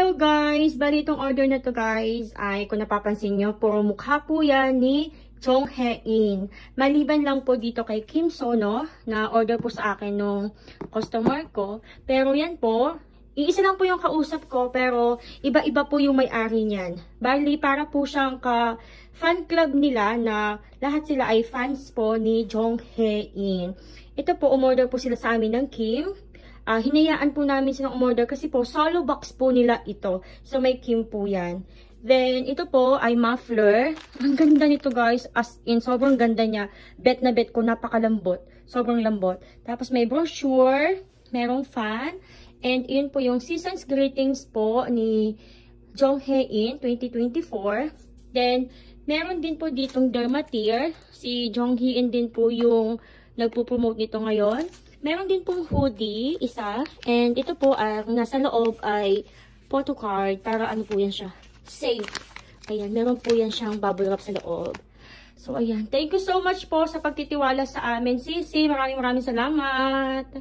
Hello guys! Bali itong order na to guys ay kung napapansin nyo, puro mukha po yan ni Jong Hae-in. Maliban lang po dito kay Kim Sono na order po sa akin nung customer ko. Pero yan po, iisa lang po yung kausap ko pero iba-iba po yung may-ari niyan. Bali para po siyang fan club nila na lahat sila ay fans po ni Jong Hae-in. Ito po, umorder po sila sa amin ng Kim. Hinayaan po namin silang umorder kasi po solo box po nila ito. So may Kim po yan. Then ito po ay muffler. Ang ganda nito guys. As in, sobrang ganda niya. Bet na bet ko, napakalambot. Sobrang lambot. Tapos may brochure. Merong fan. And yun po yung season's greetings po ni Jong Hae-in 2024. Then meron din po ditong Dermatear. Si Jong Hae-in din po yung nagpo-promote nito ngayon. Meron din pong hoodie, isa. And ito po, nasa loob ay photo card. Para ano po yan siya? Safe. Ayan, meron po yan siyang bubble wrap sa loob. So, ayan. Thank you so much po sa pagtitiwala sa amin, Sisi. Maraming salamat.